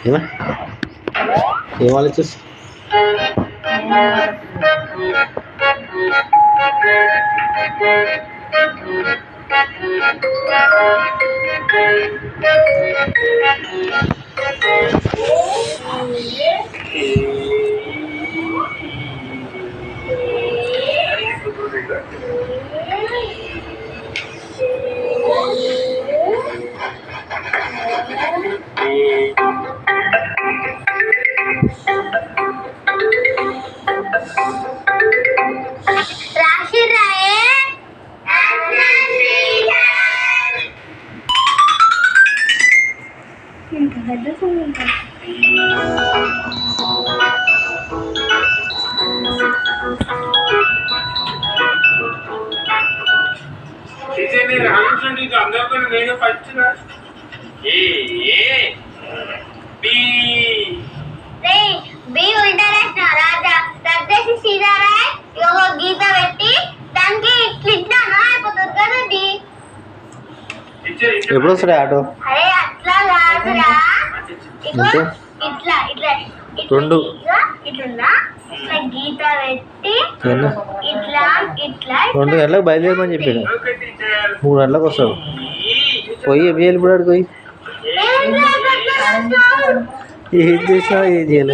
ఏం ఆలోచిస్ నేను first B ఉల్టా రాసిన రాజా రద్దేసి సీదా రాయ్ ఒక గీత పెట్టి దానికి ఇట్లా అయిపోతుంది కదండి. ఎప్పుడు వస్తాడు ఆటో? అరే అట్లా కాదురా, ఇట్లా ఇట్లా రెండు ఇట్లా ఇట్లా గీత పెట్టి ఇట్లా ఇట్లా 2 గంటలకు బయలుదేరమని చెప్పాడు. 3 గంటలకు వస్తాడు. పోయి ఏం చేయాలి ఇప్పుడు? ఆడికి పోయి ఏం చేసినా ఏం చేయలే,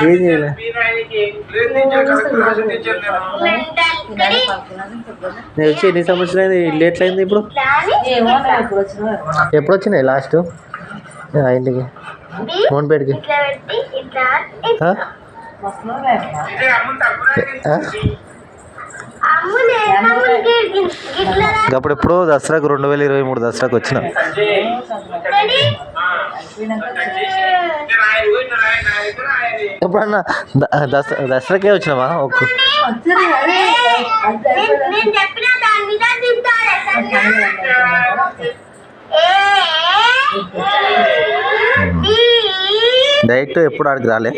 ఏం చేయలే. నేను వచ్చి ఎన్ని సంవత్సరాలు అయింది? ఇల్లు ఎట్లయింది ఇప్పుడు? ఎప్పుడు వచ్చినాయి లాస్ట్ ఇంటికి? మోహన్పేటకి అప్పుడు ఎప్పుడో దసరాకు 2023 దసరాకు వచ్చిన. ఎప్పుడన్నా దసరాకే వచ్చినావా? ఒక్క డైరెక్ట్ ఎప్పుడు ఆడికి రాలే?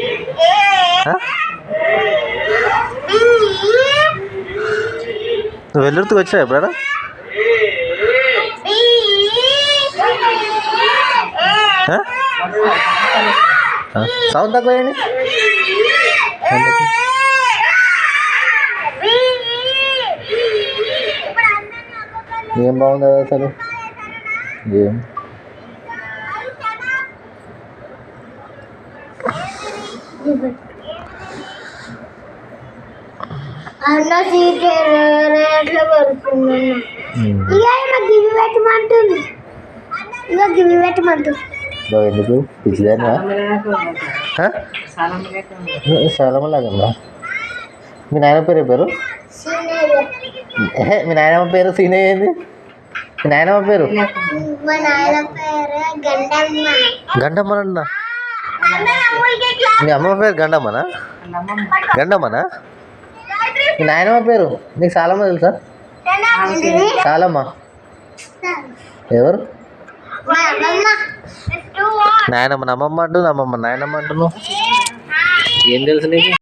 నువ్వు వెల్లుర్తికి వచ్చావు ఎప్పుడైనా? సౌండ్ తక్కువ అయ్యండి. ఏం బాగుంది అసలు? ఏం అన్న సీట్ రేట్లో పడుతుంది. గివి పెట్టమంటుంది, ఇక గివి పెట్టమంటుంది. ఎందుకు పిచ్చిదానా? సలమలాగా. మీ నాయన పేరు పేరు? మీ నాయనమ్మ పేరు సీనయ్య ఏంది? మీ నాయనమ్మ పేరు? గండమ్మనా? మీ అమ్మ పేరు గండమ్మనా? గండమ్మనా? మీ నాయనమ్మ పేరు నీకు సాలమ్మ తెలుసా? సాలమ్మ ఎవరు? నాయనమ్మ నమ్మమ్మ అంటు, నమ్మమ్మ నాయనమ్మ అంటున్నావు. ఏం తెలుసు నీకు?